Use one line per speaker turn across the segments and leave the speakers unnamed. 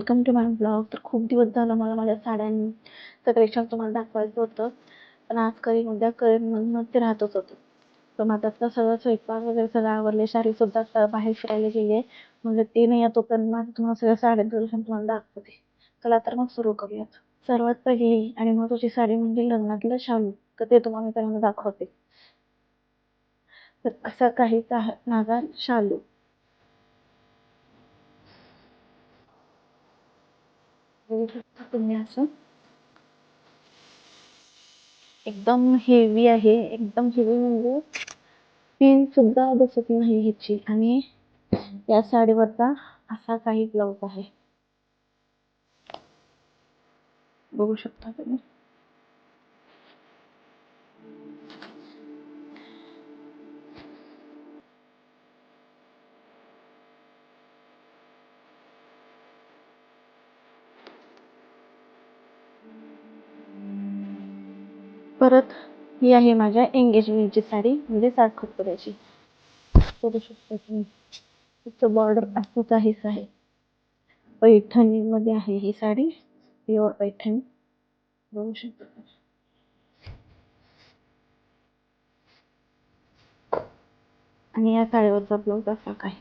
Welcome to my blog. तर खूप दिवस झालं मला माझ्या साड्यांचं कलेक्शन तुम्हाला दाखवायचं होतं, पण आज करीन उद्या करीन म्हणून ते राहतच होतं. तर मग आता सगळं स्वयंपाक वगैरे सगळं आवरले, शारीसुद्धा आता बाहेर फिरायला गेली आहे. म्हणजे ते नाही येतो पण माझं तुम्हाला सगळ्या साड्यांचं कलेक्शन तुम्हाला दाखवते. चला तर मग सुरू करूयात. सर्वात पहिली आणि महत्त्वाची साडी म्हणजे लग्नातलं शालू. तर ते तुम्हाला मी पहिल्यांदा दाखवते. तर असा काहीच आहे माझा शालू. बघू शकता तुम्ही असं एकदम हेवी आहे. एकदम हेवी म्हणजे पिन सुद्धा बसत नाही ह्याची. आणि या साडीवरचा असा काही ब्लाऊज आहे, बघू शकता तुम्ही. परत ही आहे माझ्या एंगेजमेंटची साडी म्हणजे साखरपुड्याची. बघू शकता तुम्ही, तिचं बॉर्डर असंच आहे. पैठणी मध्ये आहे ही साडी, प्युअर पैठणी. बघू शकता. आणि या साडीवरचा ब्लाऊज असा काही.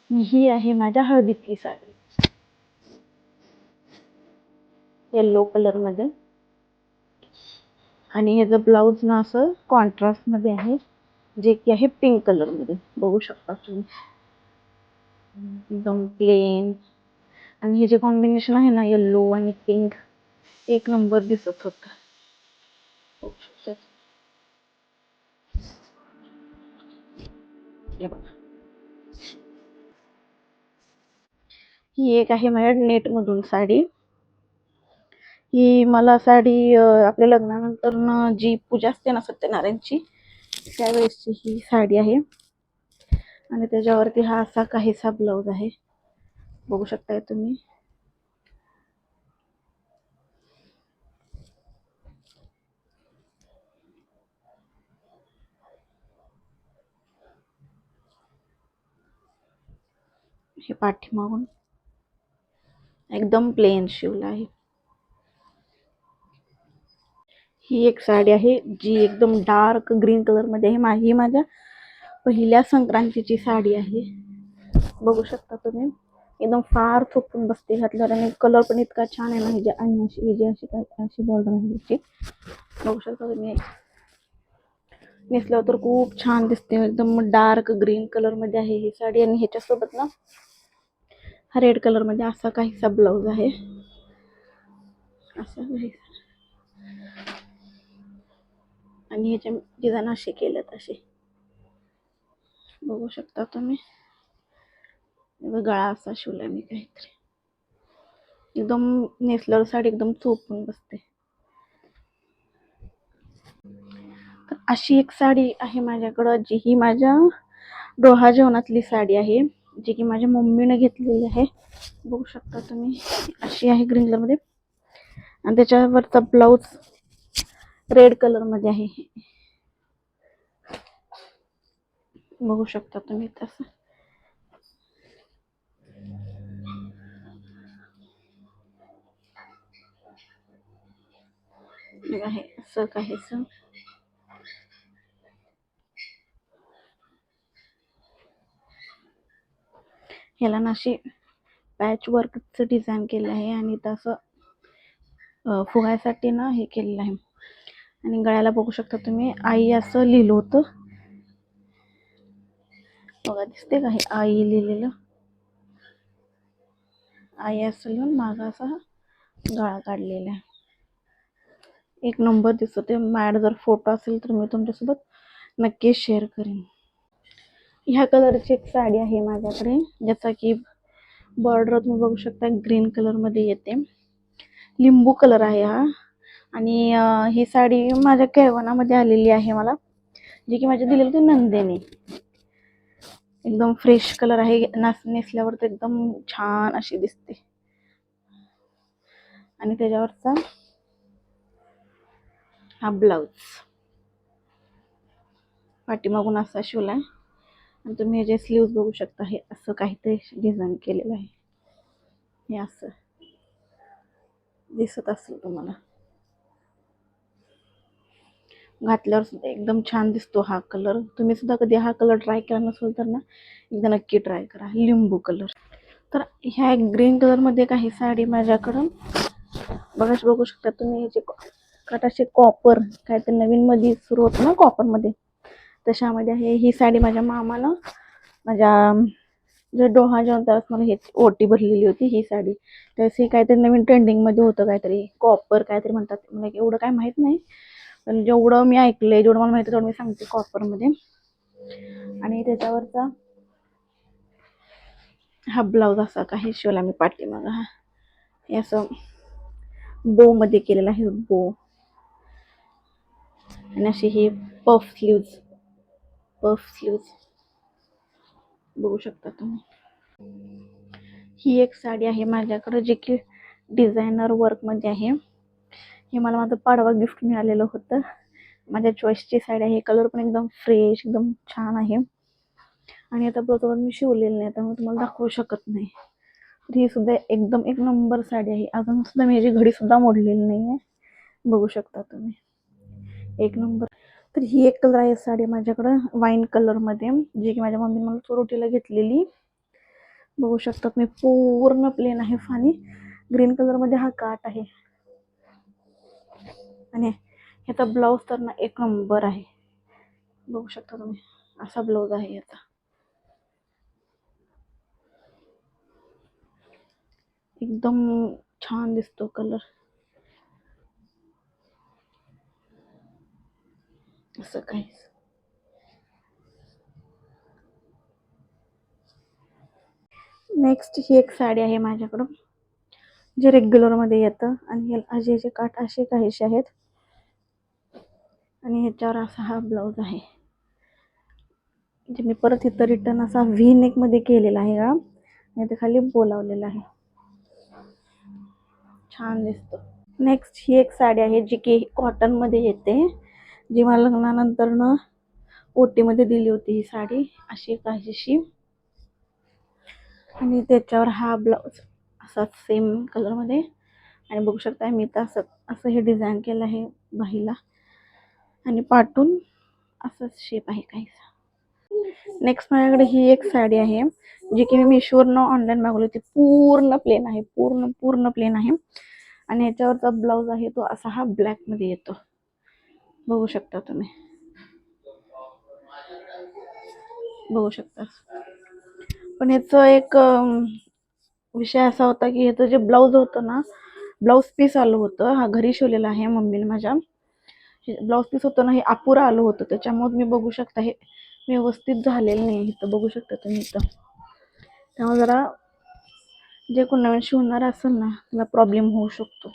ही आहे माझ्या हळदीतली साडी, येल्लो कलर मध्ये. आणि ह्याचं ब्लाऊज ना असं कॉन्ट्रास्ट मध्ये आहे, जे की आहे पिंक कलर मध्ये. बघू शकता तुम्ही, एकदम प्लेन. आणि हे जे कॉम्बिनेशन आहे ना, येल्लो आणि पिंक, एक नंबर दिसत होत. ही एक आहे माझ्या नेट मधून साडी. ही मला साडी आपल्या लग्नानंतर जी पूजा असते ना सत्यनारायणची, त्यावेळेसची ही साडी आहे. आणि त्याच्यावरती हा असा काहीसा ब्लाऊज आहे, बघू शकताय तुम्ही. हे पाठीमागून एकदम प्लेन शिवला आहे. ही एक साडी आहे जी एकदम डार्क ग्रीन कलर मध्ये आहे. ही माझ्या पहिल्या संक्रांतीची साडी आहे, बघू शकता तुम्ही. एकदम फार थोपून बसते घातल्यावर. आणि कलर पण इतका छान आहे ना, ही जी अशी बॉर्डर आहे हिची, बघू शकता तुम्ही. नेसल्यावर तर खूप छान दिसते. एकदम डार्क ग्रीन कलर मध्ये आहे ही साडी. आणि ह्याच्यासोबत ना हा रेड कलर मध्ये असा काहीसा ब्लाऊज आहे, असा काही. आणि ह्याच्या डिझाईन असे केलेत असे, बघू शकता तुम्ही. गळा असा शिवला मी काहीतरी. एकदम नेसल्यावर साडी एकदम चोपून बसते. तर अशी एक साडी आहे माझ्याकडं, जी ही माझ्या डोहा जेवणातली साडी आहे, जी की माझ्या मम्मीने घेतलेली आहे. बघू शकता तुम्ही, अशी आहे ग्रीन कलर मध्ये. आणि त्याच्यावरचा ब्लाऊज रेड कलर मध्ये आहे, बघू शकता तुम्ही. तसं आहे असं काहीच. ह्याला ना अशी पॅच वर्कचं डिझाईन केलं आहे. आणि तसं फुगायसाठी ना हे केलेलं आहे. आणि गळ्याला बघू शकता तुम्ही, आई असं लिहिलं होतं, बघा दिसते का, हे आई लिहिलेलं. आई असं लिहून मागं असा गळा काढलेला आहे. एक नंबर दिसत आहे. माझ्याकडे जर फोटो असेल तर मी तुमच्यासोबत नक्की शेअर करेन. ह्या कलरची एक साडी आहे माझ्याकडे, ज्याचा की बॉर्डर तुम्ही बघू शकता ग्रीन कलर मध्ये येते. लिंबू कलर आहे हा. आणि ही साडी माझ्या केळवणामध्ये आलेली आहे मला, जी की माझ्या दिलेली होती नंदेने. एकदम फ्रेश कलर आहे, नेसल्यावर तर एकदम छान अशी दिसते. आणि त्याच्यावरचा हा ब्लाऊज, पाठीमागून असा शिवलाय आणि तुम्ही हे जे स्लीव्ज बघू शकता हे असं काहीतरी डिझाईन केलेलं आहे. हे असं दिसत असेल तुम्हाला. घातल्यावर सुद्धा एकदम छान दिसतो हा कलर. तुम्ही सुद्धा कधी हा कलर ट्राय केला नसेल तर ना एकदा नक्की ट्राय करा, लिंबू कलर. तर ह्या ग्रीन कलरमध्ये काही साडी माझ्याकडं बघू शकता तुम्ही. याचे कटाचे कॉपर काय ते नवीन मध्ये सुरू होतं ना कॉपरमध्ये, तशामध्ये आहे. ही साडी माझ्या मामानं माझ्या जे डोहा जेवण त्यावेळेस मला हे ओटी भरलेली होती ही साडी. त्यावेळेस हे काहीतरी नवीन ट्रेंडिंगमध्ये होतं, काहीतरी कॉपर काहीतरी म्हणतात. मला एवढं काय माहीत नाही, पण जेवढं मी ऐकलंय, जेवढं मला माहिती तेवढं मी सांगते. कॉपरमध्ये आणि त्याच्यावरचा हा ब्लाऊज असा काही शिवला मी पाठीमागं. हा हे असं बो मध्ये केलेला आहे, बो. आणि अशी ही पफ स्लीव्ज बघू शकता तुम्ही. ही एक साडी आहे माझ्याकडे जी की डिझायनर वर्क मध्ये आहे. हे मला माझं पाडवा गिफ्ट मिळालेलं होतं. माझ्या चॉईसची साडी आहे. कलर पण एकदम फ्रेश, एकदम छान आहे. आणि आता ब्लाऊजवर मी शिवलेलं नाही, त्यामुळे तुम्हाला दाखवू शकत नाही. तर ही सुद्धा एकदम एक नंबर साडी आहे. अजून सुद्धा मी याची घडी सुद्धा मोडलेली नाही आहे, बघू शकता तुम्ही. एक नंबर. तर ही एक कलर आहे साडी माझ्याकडं वाईन कलर मध्ये, जी की माझ्या मम्मीने मला चोरोटीला घेतलेली. बघू शकता तुम्ही, पूर्ण प्लेन आहे. आणि ग्रीन कलर मध्ये हा काट आहे. आणि ह्याचा ब्लाऊज तर ना एक नंबर आहे, बघू शकता तुम्ही. असा ब्लाऊज आहे याचा, एकदम छान दिसतो कलर. असं काही. नेक्स्ट ही एक साडी आहे माझ्याकडं जे रेग्युलर मध्ये येतं. आणि ह्याचे काठ असे काहीसे आहेत. आणि ह्याच्यावर असा हा ब्लाऊज आहे, जे मी परत इथं रिटर्न असा व्ही नेक मध्ये केलेला आहे का, आणि ते खाली बोलावलेला आहे. छान दिसतो. नेक्स्ट ही एक साडी आहे जी की कॉटन मध्ये येते, जी मला लग्नानंतर न ओटीमध्ये दिली होती ही साडी, अशी काहीशी. आणि त्याच्यावर हा ब्लाऊज असा सेम कलर मध्ये. आणि बघू शकता मी तर असं असं हे डिझाईन केलं आहे बाहीला, आणि पाठून असंच शेप आहे काहीसा. नेक्स्ट माझ्याकडे ही एक साडी आहे जी की मी मिशोवरनं ऑनलाईन मागवली होती. पूर्ण प्लेन आहे, पूर्ण प्लेन आहे. आणि याच्यावरचा ब्लाऊज आहे तो असा हा ब्लॅक मध्ये येतो, बघू शकता तुम्ही. बघू शकता. पण याचं एक विषय असा होता की ह्याचं जे ब्लाऊज होतं ना, ब्लाऊज पीस आलं होतं. हा घरी शिवलेला आहे मम्मीने माझ्या. ब्लाऊज पीस होतं ना, हे अपुरं आलं होतं. त्याच्यामुळे मी बघू शकता हे व्यवस्थित झालेलं नाही. इथं बघू शकता तुम्ही इथं. त्यामुळे जरा जे कोण नवीन शिवणार असेल ना त्याला प्रॉब्लेम होऊ शकतो.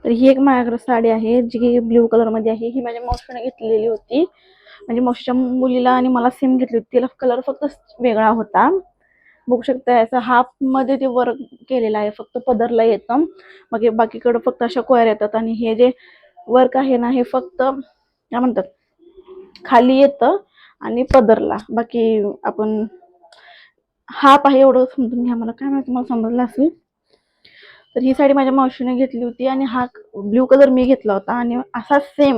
तर ही एक माझ्याकडे साडी आहे जी की ब्ल्यू कलर मध्ये आहे. ही माझ्या मावशीने घेतलेली होती. म्हणजे मावशीच्या मुलीला आणि मला सेम घेतली होती. तिला कलर फक्त वेगळा होता. बघू शकता याचा हाफ मध्ये ते वर्क केलेलं आहे, फक्त पदरला येतं. मग बाकीकडे फक्त अशा कोयर येतात. आणि हे जे वर्क आहे ना हे फक्त काय म्हणतात खाली येतं आणि पदरला. बाकी आपण हाफ आहे एवढं समजून घ्या. मला काय माहिती, मला समजलं असेल. तर ही साडी माझ्या मावशीने घेतली होती आणि हा ब्ल्यू कलर मी घेतला होता. आणि असा सेम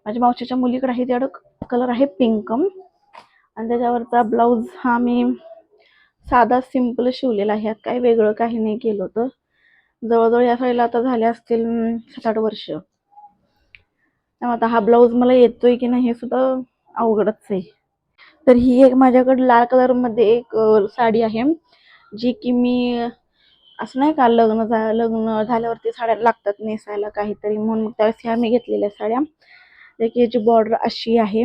माझ्या मावशीच्या मुलीकडे आहे तेवढं कलर आहे पिंक. आणि त्याच्यावरचा ब्लाऊज हा मी साधा सिंपल शिवलेला आहे, काही वेगळं काही नाही केलं होतं. जवळजवळ या साडीला आता झाले असतील 7-8 वर्ष. त्यामुळे आता हा ब्लाऊज मला येतोय की नाही हे सुद्धा अवघडच आहे. तर ही एक माझ्याकडे लाल कलर मध्ये एक साडी आहे जी की मी असं नाही का लग्न झाल्यावरती साड्या लागतात नेसायला काहीतरी, म्हणून त्यावेळेस ह्या मी घेतलेल्या साड्या. याची बॉर्डर अशी आहे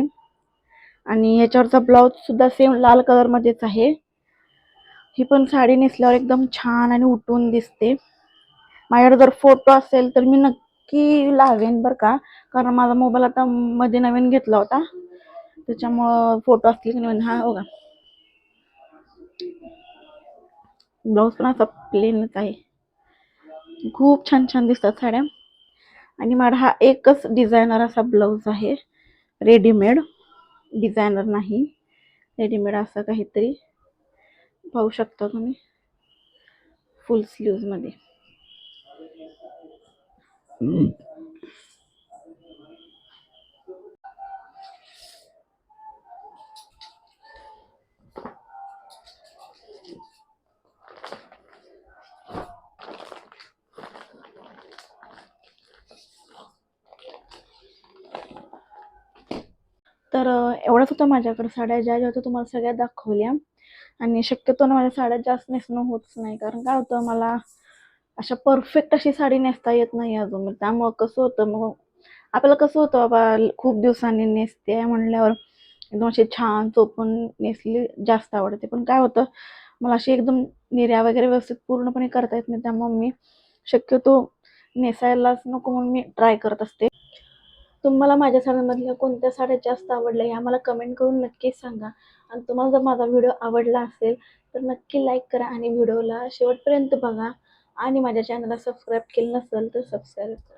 आणि ह्याच्यावरचा ब्लाऊज सुद्धा सेम लाल कलर मध्येच आहे. ही पण साडी नेसल्यावर एकदम छान आणि उठून दिसते. माझ्याकडे जर फोटो असेल तर मी नक्की लावेन बरं का, कारण माझा मोबाईल आता मध्ये नवीन घेतला होता त्याच्यामुळं फोटो असतील की नाही. हा बघा, ब्लाऊज पण असा प्लेनच आहे. खूप छान छान दिसतात साड्या. आणि माझा हा एकच डिझायनर असा ब्लाऊज आहे रेडीमेड. डिझायनर नाही, रेडीमेड असं काहीतरी पाहू शकता तुम्ही फुल स्लीव्जमध्ये. तर एवढंच होतं माझ्याकडे साड्या, ज्या ज्या होत्या तुम्हाला सगळ्या दाखवल्या. आणि शक्यतो ना माझ्या साड्या जास्त नेसणं होतच नाही, कारण काय होतं मला अशा परफेक्ट अशी साडी नेसता येत नाही अजून. त्यामुळं कसं होतं मग आपल्याला कसं होतं बाबा खूप दिवसांनी नेसते म्हणल्यावर एकदम अशी छान चोपून नेसली जास्त आवडते. पण काय होतं मला अशी एकदम निर्या वगैरे व्यवस्थित पूर्णपणे करता येत नाही, त्यामुळे मी शक्यतो नेसायलाच नको म्हणून मी ट्राय करत असते. तुम्हाला माझ्या साड्यांमधल्या कोणत्या साड्या जास्त आवडल्या हे आम्हाला कमेंट करून नक्कीच सांगा. आणि तुम्हाला जर माझा व्हिडिओ आवडला असेल तर नक्की लाईक करा आणि व्हिडिओला शेवटपर्यंत बघा. आणि माझ्या चॅनलला सबस्क्राईब केलं नसेल तर सबस्क्राईब करा.